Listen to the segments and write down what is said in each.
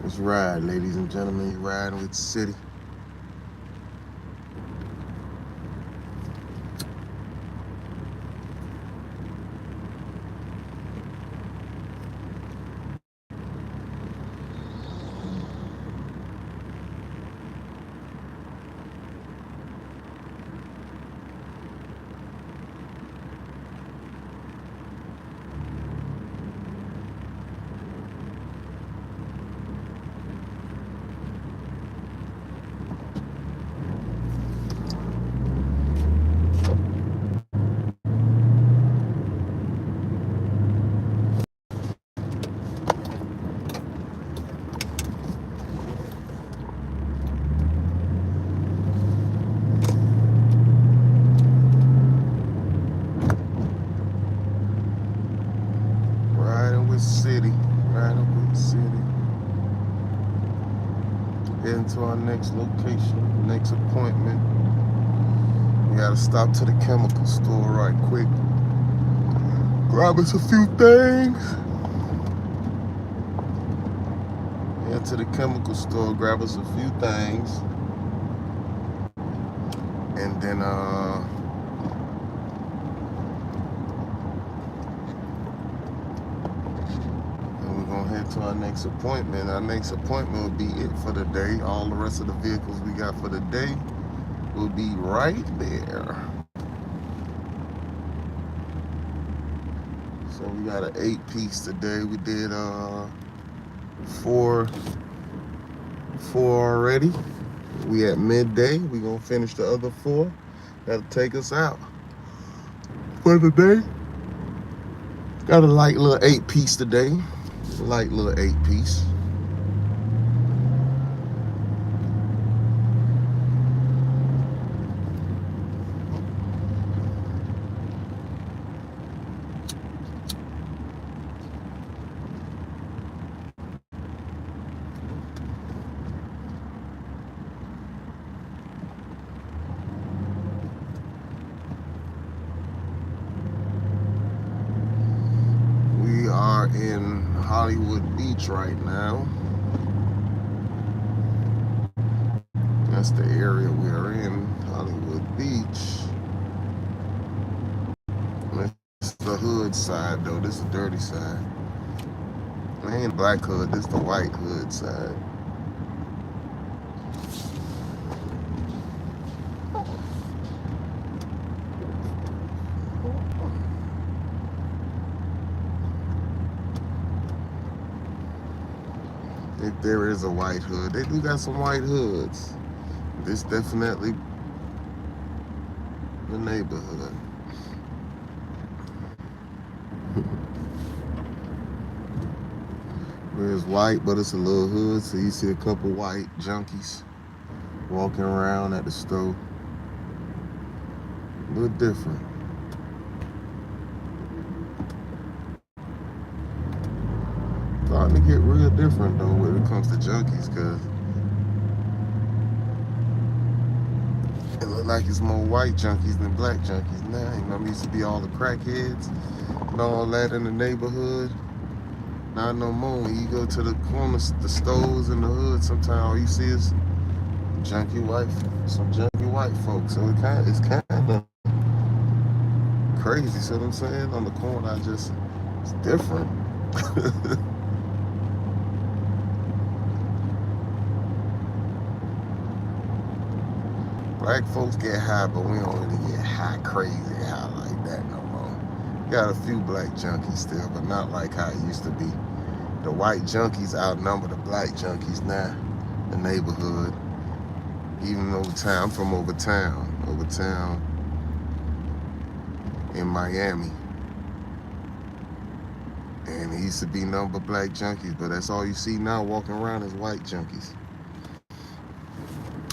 Let's ride, ladies and gentlemen. You riding with the city. heading to our next location, next appointment. We gotta stop to the chemical store right quick. Grab us a few things. Head to the chemical store, grab us a few things. And then we're gonna head to our next appointment. Our next appointment will be it for the day. All the rest of the vehicles we got for the day will be right there. So we got an 8-piece today. We did four already. We at midday. We gonna finish the other 4. That'll take us out for the day. Got a light little 8-piece today. Light little 8-piece. We are in Hollywood Beach right now. That's the area we are in, Hollywood Beach. This is the hood side though, this is the dirty side. It ain't black hood, this is the white hood side. If there is a white hood, they do got some white hoods. This definitely the neighborhood. It's white, but it's a little hood, so you see a couple white junkies walking around at the store. A little different. Starting to get real different though when it comes to junkies, cause it look like it's more white junkies than black junkies now. You know, it used to be all the crackheads and all that in the neighborhood. Not no more. When you go to the corners, the stores in the hood, sometimes all you see is some junky white folks. So it's kind of crazy. See what I'm saying? On the corner, it's different. Black folks get high, but we don't really get high, crazy high like that no more. Got a few black junkies still, but not like how it used to be. The white junkies outnumber the black junkies now, the neighborhood. Even over town, I'm from over town in Miami. And it used to be nothing but black junkies, but that's all you see now walking around is white junkies.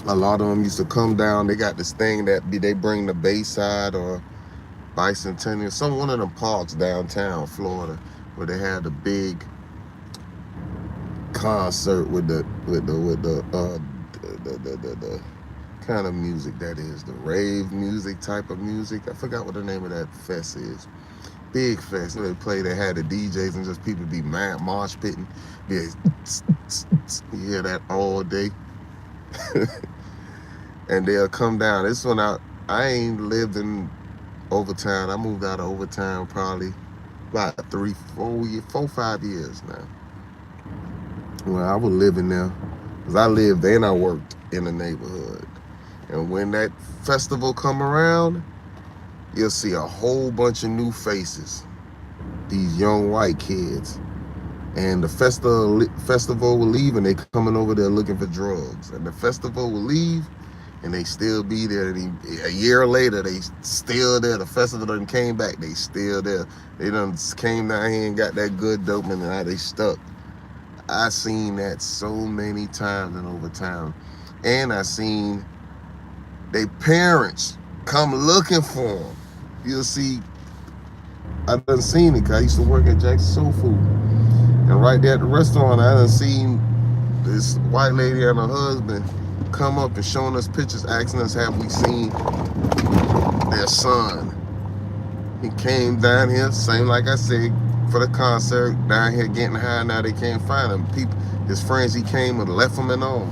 A lot of them used to come down. They got this thing that they bring the Bayside or Bicentennial, one of them parks downtown Florida, where they had a big concert with the kind of music that is, the rave music type of music. I forgot what the name of that fest is. Big fest. They had the DJs and just people be mad, mosh pitting. You hear that all day. And they'll come down. This one I ain't lived in Overtown. I moved out of Overtown probably about 4, 5 years now. Well, I was living there because I lived and I worked in the neighborhood. And when that festival come around, you'll see a whole bunch of new faces. These young white kids. And the festival will leave and they coming over there looking for drugs. And the festival will leave and they still be there. And a year later, they still there. The festival done came back, they still there. They done came down here and got that good dope and now they stuck. I seen that so many times in Overtown. And I seen their parents come looking for them. You'll see, I done seen it because I used to work at Jack's Soul Food. And right there at the restaurant, I done seen this white lady and her husband come up and showing us pictures, asking us have we seen their son. He came down here, same like I said, for the concert, down here getting high. Now they can't find him. People, his friends, he came and left him and all.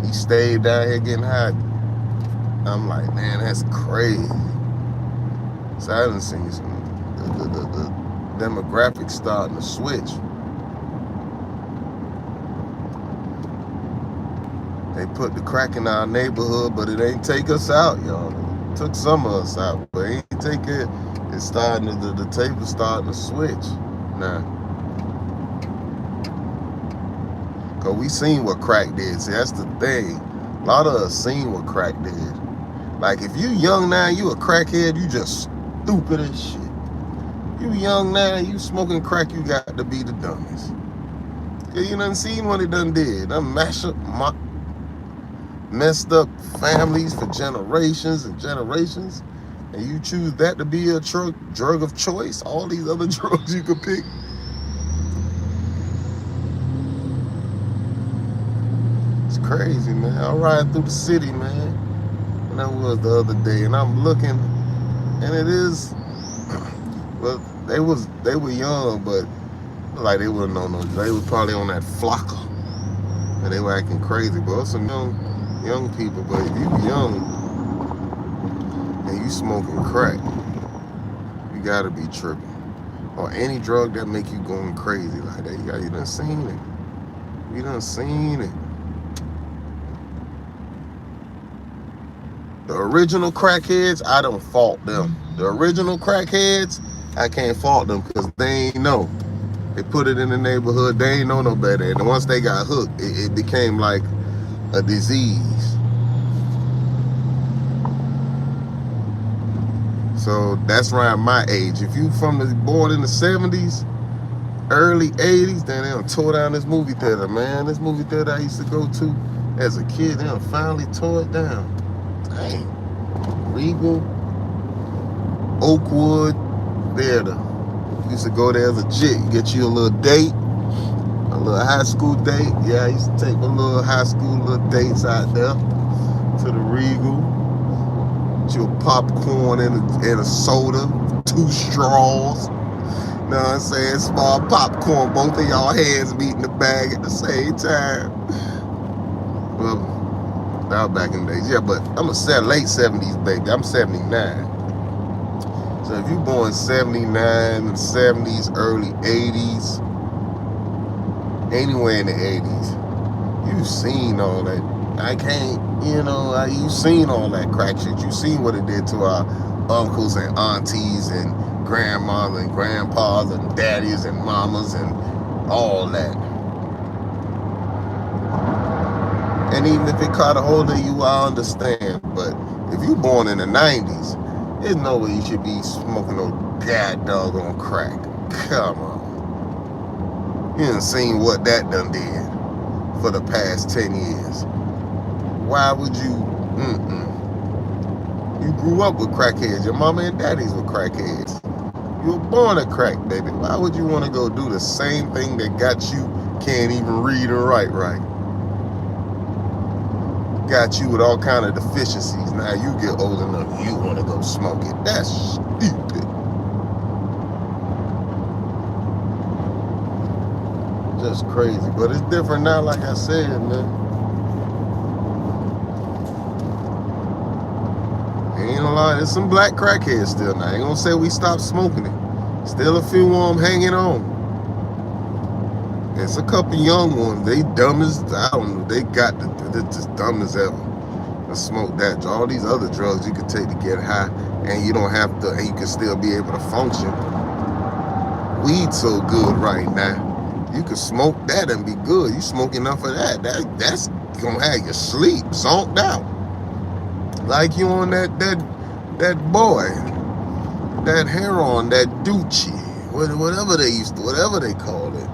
He stayed down here getting high. I'm like, man, that's crazy. So I done seen the demographics starting to switch. They put the crack in our neighborhood, but it ain't take us out, y'all. It took some of us out, but it ain't take it. It's starting to, the table's starting to switch now. Cause we seen what crack did. See, that's the thing. A lot of us seen what crack did. Like if you young now, you a crackhead, you just stupid as shit. You young now, you smoking crack, you got to be the dumbest. Cause you done seen what it done did. Done messed up families for generations and generations. And you choose that to be a drug of choice. All these other drugs you could pick. It's crazy, man. I ride through the city, man. And that was the other day, and I'm looking, and it is. Well, they were young, but like they wouldn't know no. They was probably on that flocker, and they were acting crazy. But it's some young people. But if you young and you smoking crack, you gotta be tripping. Or any drug that make you going crazy like that. You done seen it. You done seen it. The original crackheads, I don't fault them. The original crackheads, I can't fault them because they ain't know. They put it in the neighborhood, they ain't know no better. And once they got hooked, it became like a disease. So that's around my age. If you born in the 70s, early 80s, then they done tore down this movie theater, man. This movie theater I used to go to as a kid, they done finally tore it down. Dang. Regal, Oakwood Theater. Used to go there as a chick, get you a little date, a little high school date. Yeah, I used to take my little high school little dates out there to the Regal. Get you a popcorn and a soda, 2 straws. You know what I'm saying? Small popcorn, both of y'all hands meeting the bag at the same time. Well, that was back in the days. Yeah, but I'm a late 70s baby. I'm 79. So if you born 79, 70s, early 80s, anywhere in the 80s, you've seen all that. I can't, you've seen all that crack shit. You've seen what it did to our uncles and aunties and grandmas and grandpas and daddies and mamas and all that. And even if it caught a hold of you, I understand. But if you born in the 90s, there's no way you should be smoking no god doggone crack. Come on. You done seen what that done did for the past 10 years. Why would you? You grew up with crackheads. Your mama and daddies were crackheads. You were born a crack, baby. Why would you want to go do the same thing that got you can't even read or write right? Got you with all kind of deficiencies. Now you get old enough, you want to go smoke it. That's stupid. Just crazy. But it's different now, like I said, man. Ain't gonna lie, there's some black crackheads still now. Ain't gonna say we stopped smoking it. Still a few of them hanging on. It's a couple young ones. They dumb as, I don't know, they're just dumb as ever to smoke that. All these other drugs you can take to get high, and you don't have to, and you can still be able to function. Weed so good right now. You can smoke that and be good. You smoke enough of that's gonna have you sleep, zonked out. Like you on that boy, that heroin, that doochie, whatever they call it.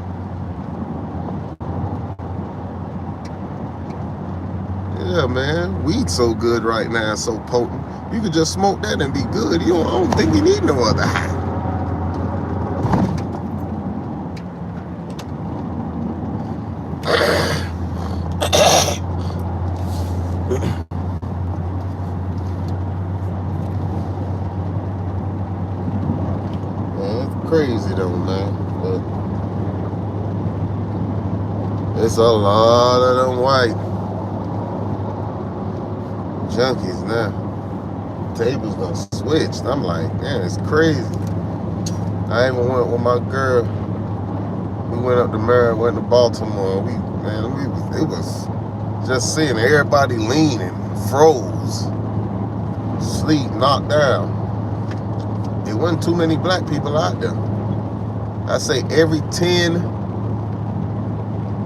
Yeah, man, weed so good right now, so potent. You could just smoke that and be good. I don't think you need no other high. crazy though, man. But it's a lot of them white junkies now. Tables done switched. I'm like, man, it's crazy. I even went with my girl. We went up to Maryland, went to Baltimore. It was just seeing everybody leaning, froze, sleep, knocked down. There wasn't too many black people out there. I say every 10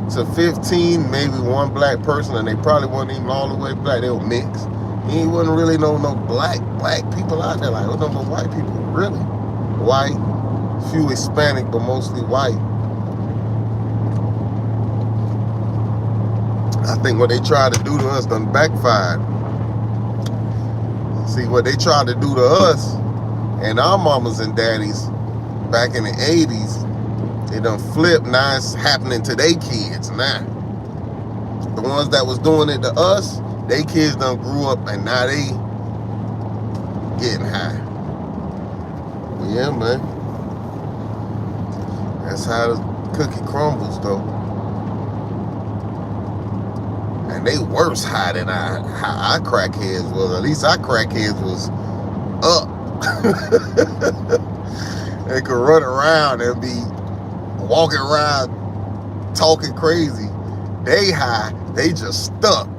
to 15, maybe one black person, and they probably wasn't even all the way black. They were mixed. He wasn't really no black people out there. Like, there was no white people, really. White, few Hispanic, but mostly white. I think what they tried to do to us done backfired. See, what they tried to do to us and our mamas and daddies back in the 80s, they done flipped. Now it's happening to their kids now. The ones that was doing it to us, they kids done grew up and now they getting high. But yeah, man. That's how the cookie crumbles, though. And they worse high than our crackheads was. At least our crackheads was up. They could run around and be walking around talking crazy. They high, they just stuck.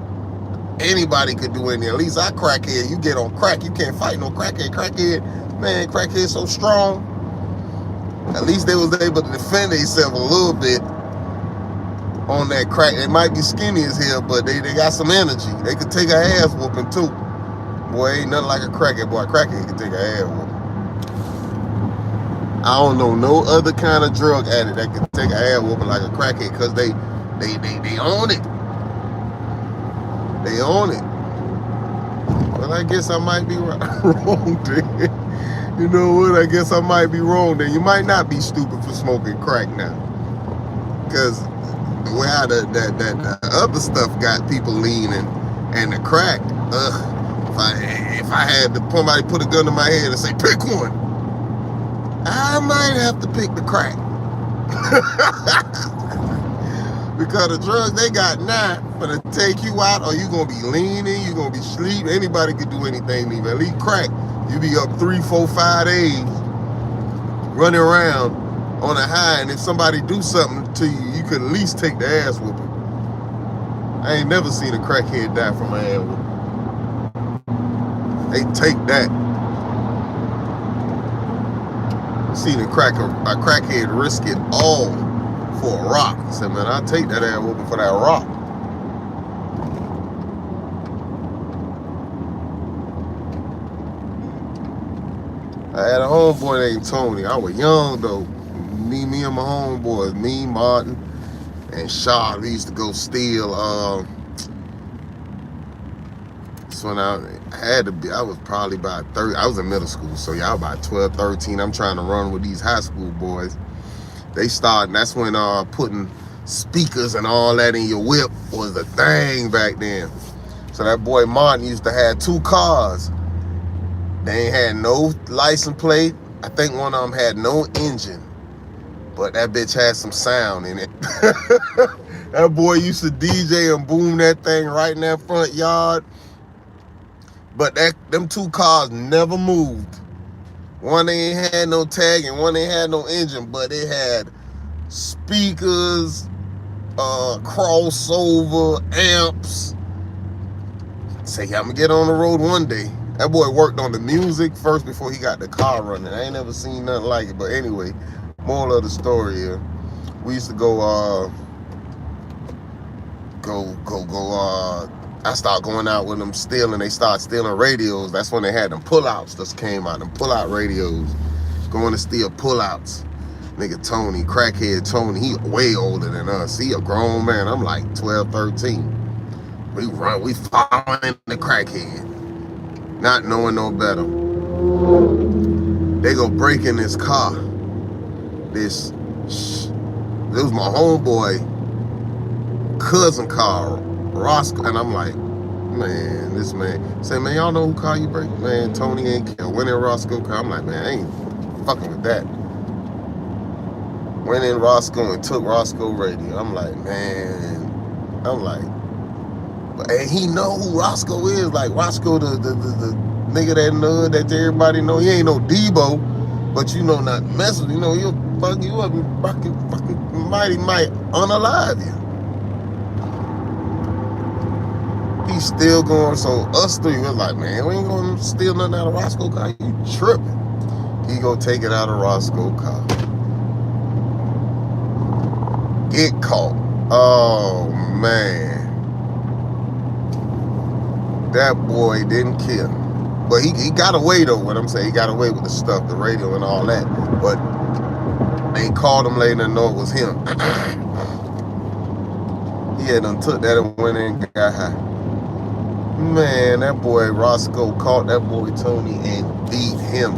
Anybody could do anything. At least our crackhead, you get on crack, you can't fight no crackhead. Man, crackhead so strong. At least they was able to defend themselves a little bit on that crack. They might be skinny as hell, but they got some energy. They could take a ass whooping too. Boy, ain't nothing like a crackhead. Boy, a crackhead can take a ass whooping. I don't know no other kind of drug addict that can take an ass whooping like a crackhead, because they own it. They own it. Well, I guess I might be wrong then. You know what? I guess I might be wrong then. You might not be stupid for smoking crack now. Because the way how the other stuff got people leaning, and the crack, if I had somebody put a gun to my head and say, pick one, I might have to pick the crack. Because the drugs they got now gonna take you out, or you gonna be leaning, you gonna be sleep. Anybody could do anything to you. At least crack, you be up 3, 4, 5 days running around on a high, and if somebody do something to you, you could at least take the ass whooping. I ain't never seen a crackhead die from an ass whooping. They take that. Seen a crackhead risk it all for a rock. I said, man, I'll take that ass whooping for that rock. I had a homeboy named Tony. I was young though. Me and my homeboys, me, Martin, and Shaw, we used to go steal. So when I was probably about 30. I was in middle school, so y'all about 12, 13. I'm trying to run with these high school boys. They started, and that's when putting speakers and all that in your whip was a thing back then. So that boy Martin used to have 2 cars. They ain't had no license plate. I think one of them had no engine, but that bitch had some sound in it. That boy used to DJ and boom that thing right in that front yard. But them 2 cars never moved. One ain't had no tag and one ain't had no engine, but it had speakers, crossover, amps. Say, I'm gonna get on the road one day. That boy worked on the music first before he got the car running. I ain't never seen nothing like it. But anyway, moral of the story here, we used to go I started going out with them stealing. They started stealing radios. That's when they had them pullouts that came out, them pullout radios. Going to steal pullouts. Nigga Tony, crackhead Tony, he way older than us. He a grown man. I'm like 12, 13. We following the crackhead, not knowing no better. They go break in this car. This was my homeboy cousin car, Roscoe, and I'm like, man, this man. Say, man, y'all know who car you break? Man, Tony ain't care. When in Roscoe car, I'm like, man, I ain't fucking with that. Went in Roscoe and took Roscoe radio. I'm like, man. I'm like, and he know who Roscoe is. Like Roscoe, the nigga that know that everybody know. He ain't no Debo, but you know not messing. You know he'll fuck you up and fucking might unalive you. He's still going. So us three was like, man, we ain't gonna steal nothing out of Roscoe car. You tripping? He go take it out of Roscoe car. Get caught. Oh man. That boy didn't kill. But he got away though, what I'm saying. He got away with the stuff, the radio and all that. But they called him later and know it was him. He had done took that and went in and got high. Man, that boy Roscoe caught that boy Tony and beat him,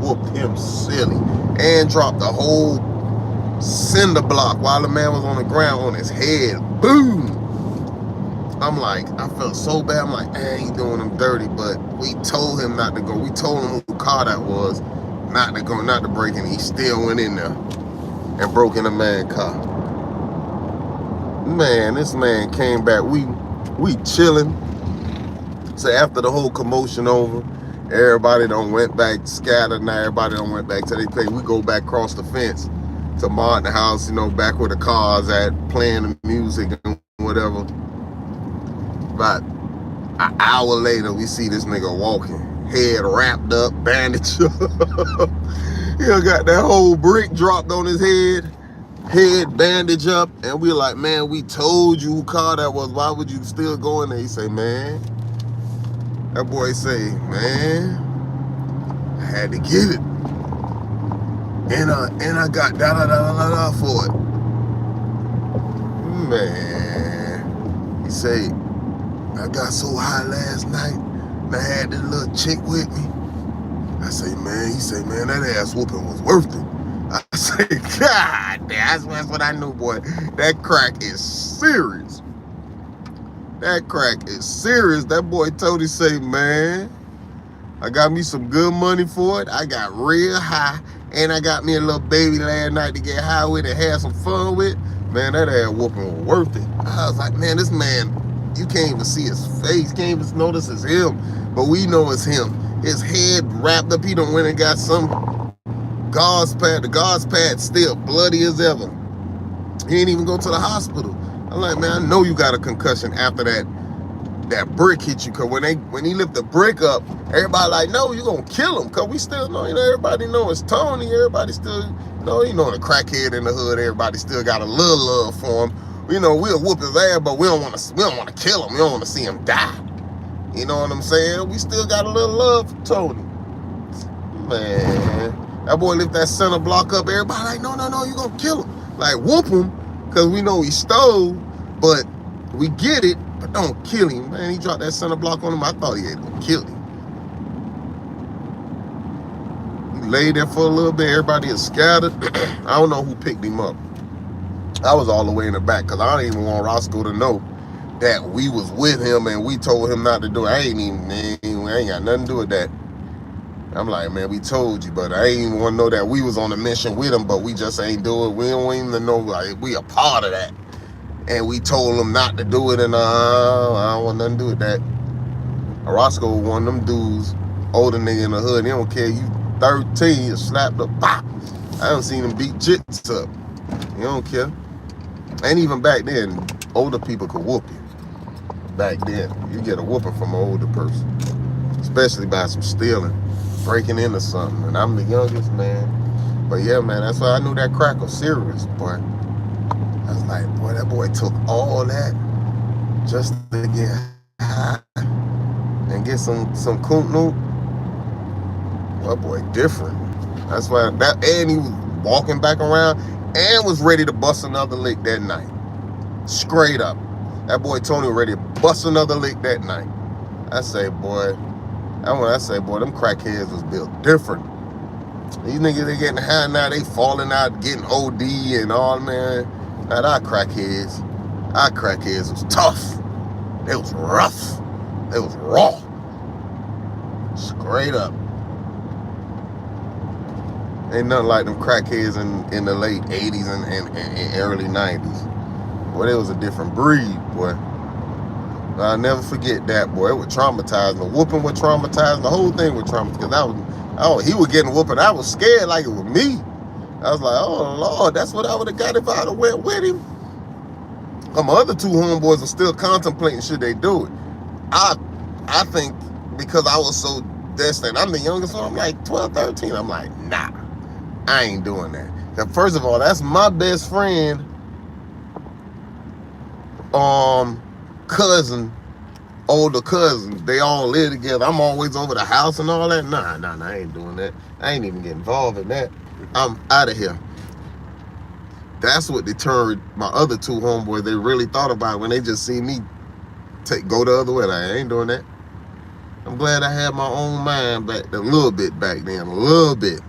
whooped him silly. And dropped the whole cinder block while the man was on the ground on his head. Boom! I'm like, I felt so bad. I'm like, I ain't doing him dirty, but we told him not to go. We told him who car that was, not to go, not to break in. He still went in there and broke in the man's car. Man, this man came back. We chilling. So after the whole commotion over, everybody done went back, scattered. Now everybody done went back to their place. We go back across the fence to Martin house, you know, back where the cars at, playing the music and whatever. About an hour later, we see this nigga walking, head wrapped up, bandaged up. He got that whole brick dropped on his head bandaged up, and we like, man, we told you who car that was. Why would you still go in there? He say, man, that boy say, man, I had to get it, and I got da for it, man. He say, I got so high last night, and I had this little chick with me. I say, man, he say, man, that ass whooping was worth it. I say, God damn, that's what I knew, boy. That crack is serious. That crack is serious. That boy Tony say, man, I got me some good money for it. I got real high, and I got me a little baby last night to get high with and have some fun with. Man, that ass whooping was worth it. I was like, man, this man, you can't even see his face, can't even notice it's him, but we know it's him. His head wrapped up, he done went and got some gauze pad. The gauze pad still bloody as ever. He ain't even go to the hospital. I'm like, man, I know you got a concussion after that brick hit you, cause when he lift the brick up, everybody like, no, you gonna kill him, cause we still know, you know, everybody know it's Tony, everybody still, you know, the crackhead in the hood, everybody still got a little love for him. You know, we'll whoop his ass, but we don't want to kill him. We don't want to see him die. You know what I'm saying? We still got a little love for Tony. Man, that boy lift that center block up. Everybody like, no, you gonna kill him. Like, whoop him, because we know he stole, but we get it, but don't kill him. Man, he dropped that center block on him. I thought he had to kill him. He laid there for a little bit. Everybody is scattered. I don't know who picked him up. I was all the way in the back, because I don't even want Roscoe to know that we was with him and we told him not to do it. I ain't got nothing to do with that. I'm like, man, we told you, but I ain't even want to know that we was on a mission with him, but we just ain't do it. We don't even know, like, we a part of that. And we told him not to do it, and I don't want nothing to do with that. Roscoe, one of them dudes, older nigga in the hood, he don't care. You 13, you slapped up, pop. I done seen him beat jits up. He don't care. And even back then, older people could whoop you. Back then, you get a whooping from an older person, especially by some stealing, breaking into something. And I'm the youngest, man. But yeah, man, that's why I knew that crack was serious, boy. I was like, boy, that boy took all that just to get high and get some coon. That boy different. That's why and he was walking back around and was ready to bust another lick that night. Straight up. That boy Tony was ready to bust another lick that night. I say, boy, them crackheads was built different. These niggas, they getting high now, they falling out, getting OD and all, man. Now, our crackheads was tough. They was rough. They was raw. Straight up. Ain't nothing like them crackheads in the late 80s and early 90s. Boy, it was a different breed, boy. I'll never forget that, boy. It was traumatizing. The whooping was traumatizing. The whole thing was traumatizing. Because he was getting whooping. I was scared like it was me. I was like, oh, Lord, that's what I would have got if I would have went with him. My other two homeboys are still contemplating should they do it. I think because I was so destined, I'm the youngest, so I'm like 12, 13. I'm like, nah, I ain't doing that. Now, first of all, that's my best friend, cousin, older cousin. They all live together. I'm always over the house and all that. Nah, I ain't doing that. I ain't even getting involved in that. I'm out of here. That's what deterred my other two homeboys. They really thought about it when they just see me go the other way. Like, I ain't doing that. I'm glad I had my own mind back a little bit back then. A little bit.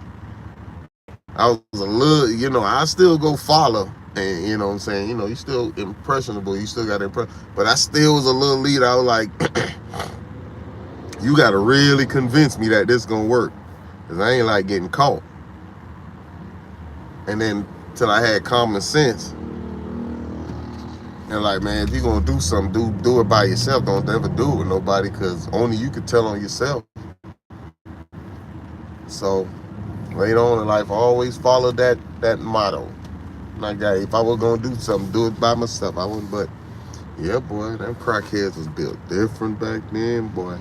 I was a little, I still go follow. And you know what I'm saying? You still impressionable. You still got to impress. But I still was a little leader. I was like, you got to really convince me that this going to work. Because I ain't like getting caught. And then till I had common sense. And like, man, if you're going to do something, do it by yourself. Don't ever do it with nobody, because only you could tell on yourself. So later on in life, I always followed that motto. Like, if I was going to do something, do it by myself. I wouldn't, but yeah, boy, them crackheads was built different back then, boy.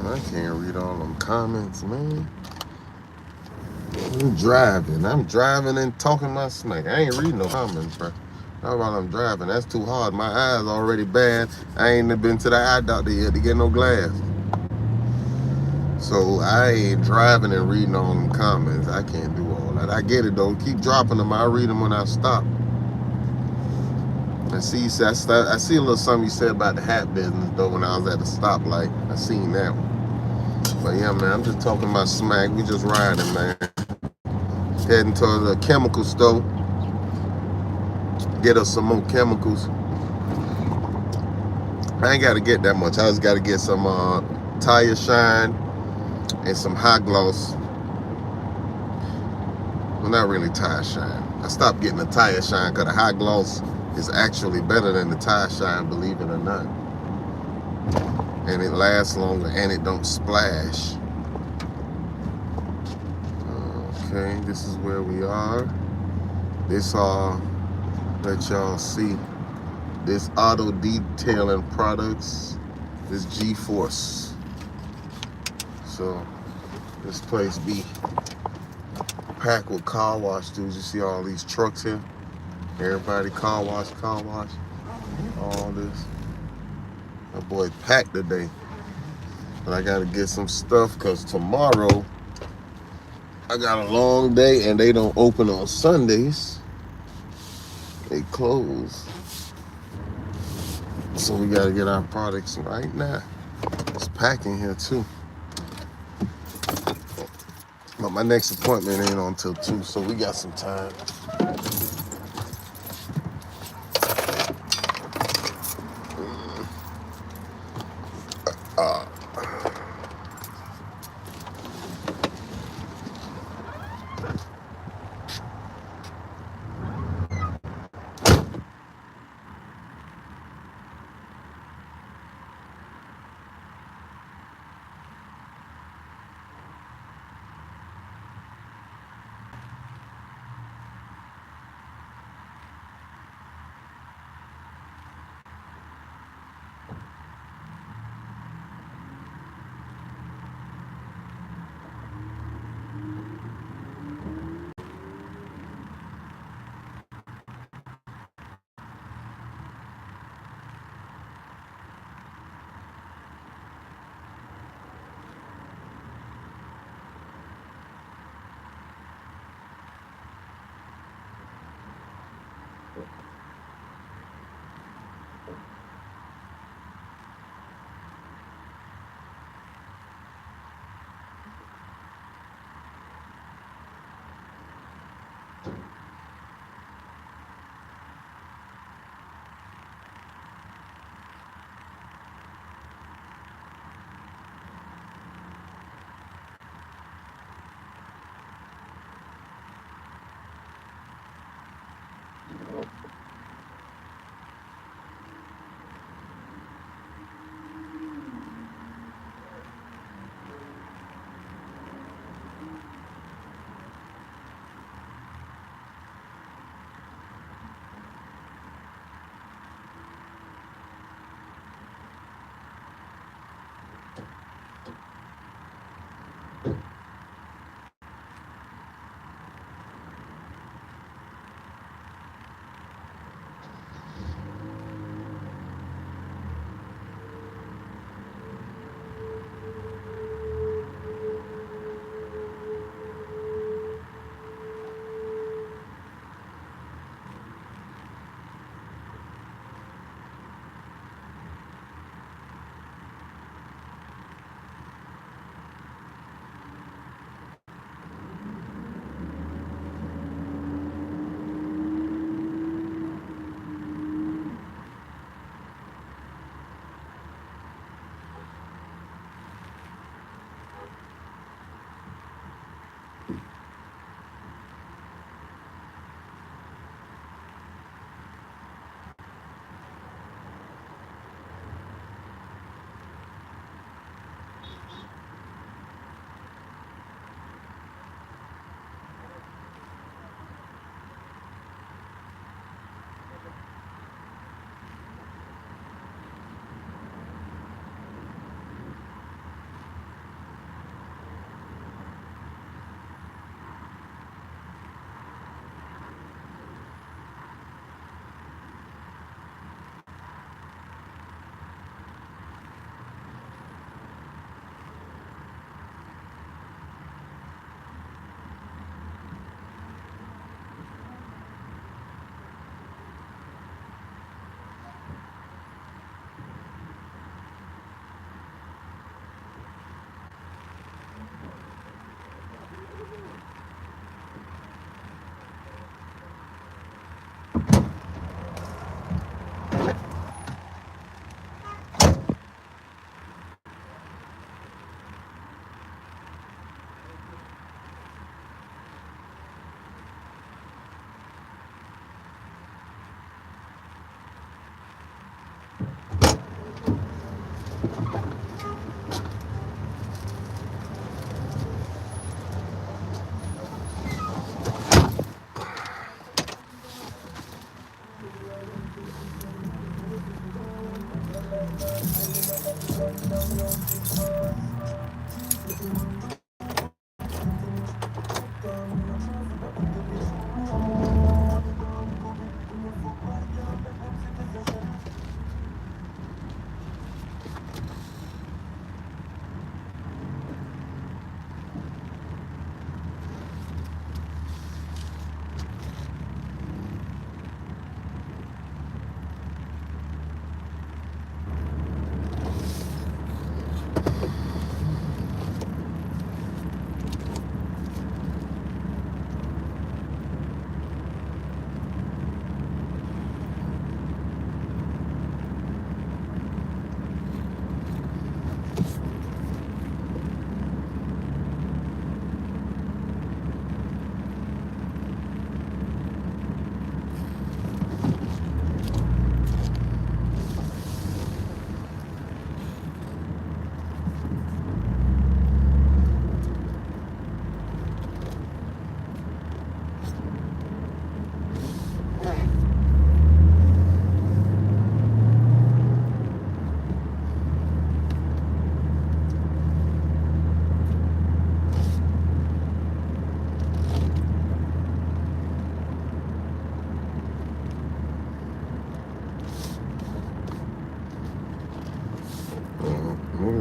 I can't read all them comments, man. I'm driving and talking my smack. I ain't reading no comments, bro. Not while I'm driving. That's too hard. My eyes already bad. I ain't been to the eye doctor yet to get no glass. So I ain't driving and reading all them comments. I can't do all that. I get it though. Keep dropping them. I'll read them when I stop. I see a little something you said about the hat business though when I was at the stoplight. I seen that one. But yeah, man, I'm just talking my smack. We just riding, man. Heading to the chemical store. Get us some more chemicals. I ain't got to get that much. I just got to get some tire shine and some high gloss. Well, not really tire shine. I stopped getting the tire shine because the high gloss is actually better than the tire shine, believe it or not. And it lasts longer and it don't splash. Okay, this is where we are. This let y'all see. This auto detailing products. This G-Force. So this place be packed with car wash dudes. You see all these trucks here? Everybody car wash. All this. My boy packed today. But I gotta get some stuff because tomorrow I got a long day and they don't open on Sundays. They close. So we gotta get our products right now. It's packing here too. But my next appointment ain't until 2, so we got some time. Uh,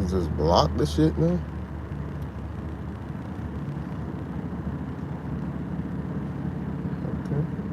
niggas just block the shit now? Okay.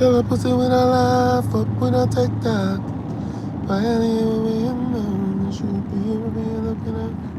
Tell a pussy when I laugh, fuck when I take that. Miami, should be looking at.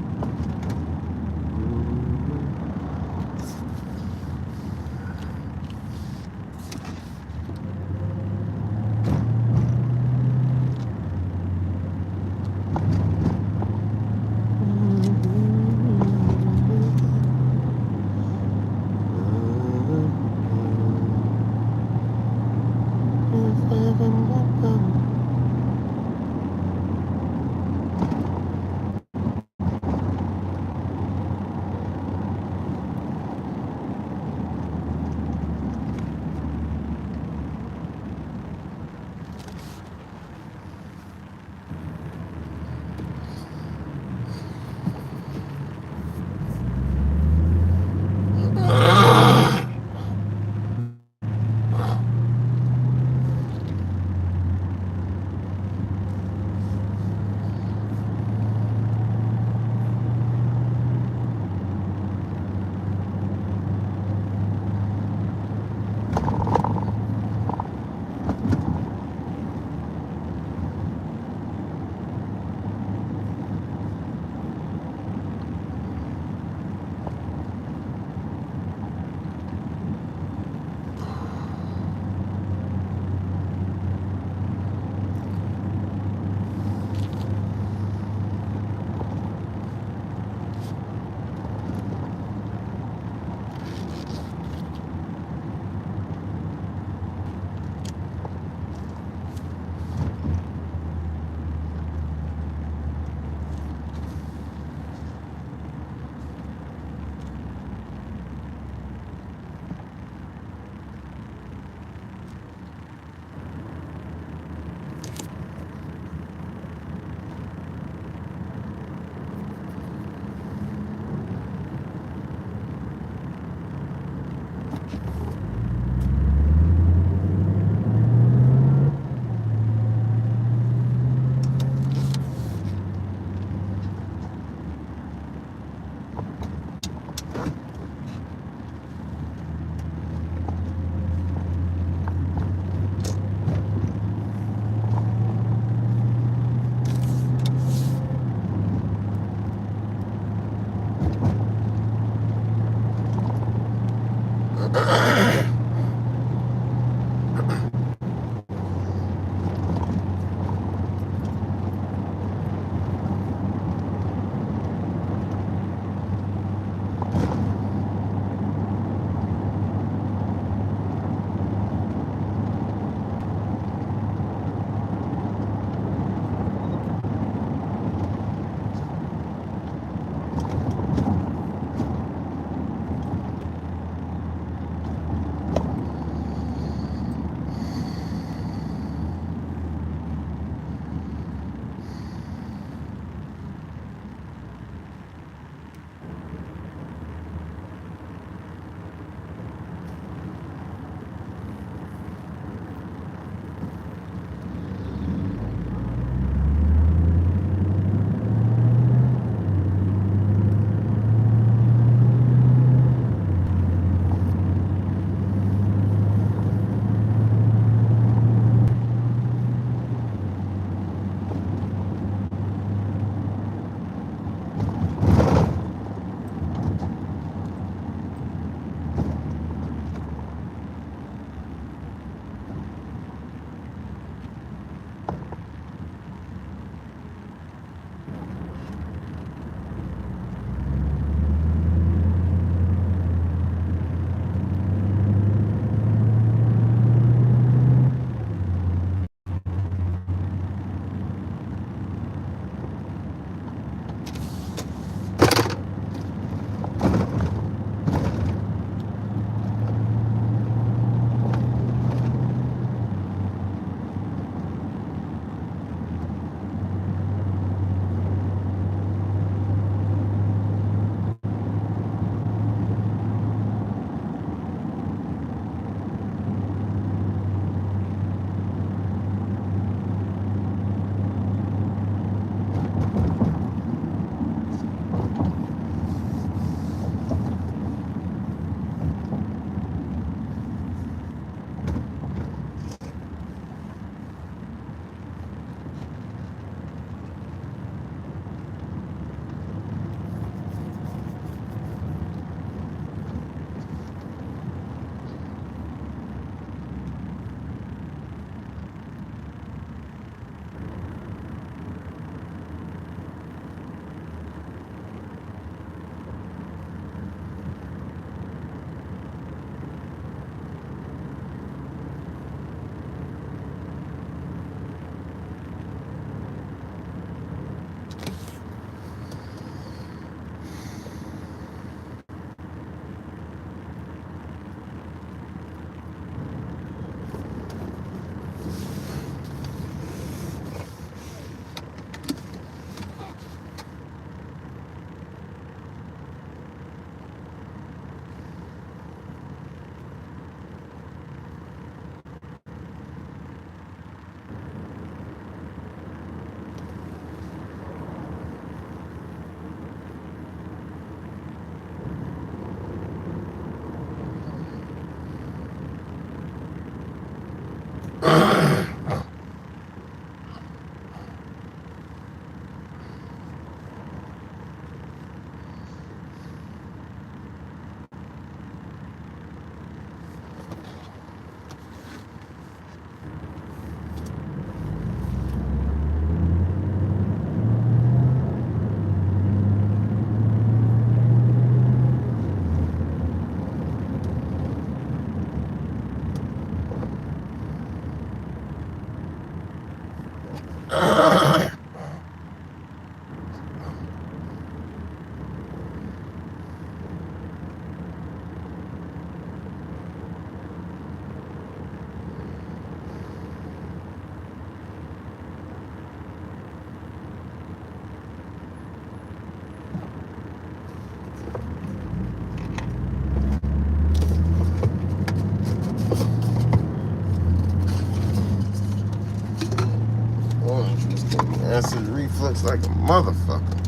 acid reflux like a motherfucker.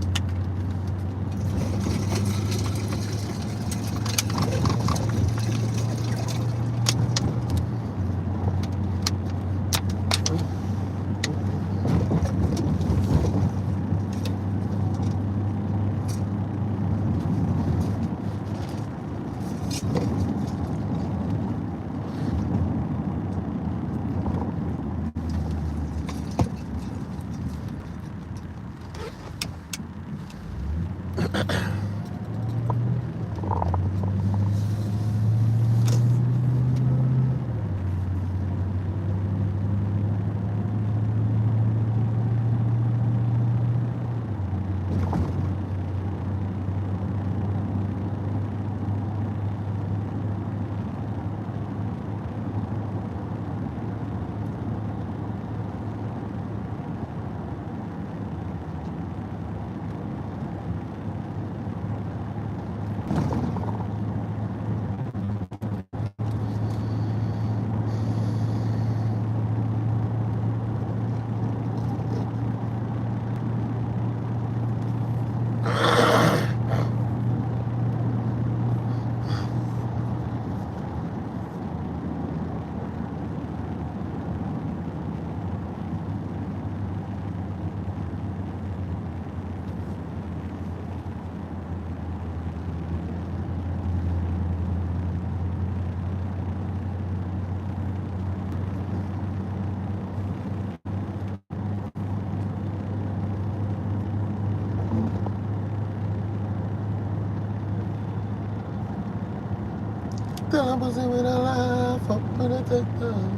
Till I was in with a life up in the take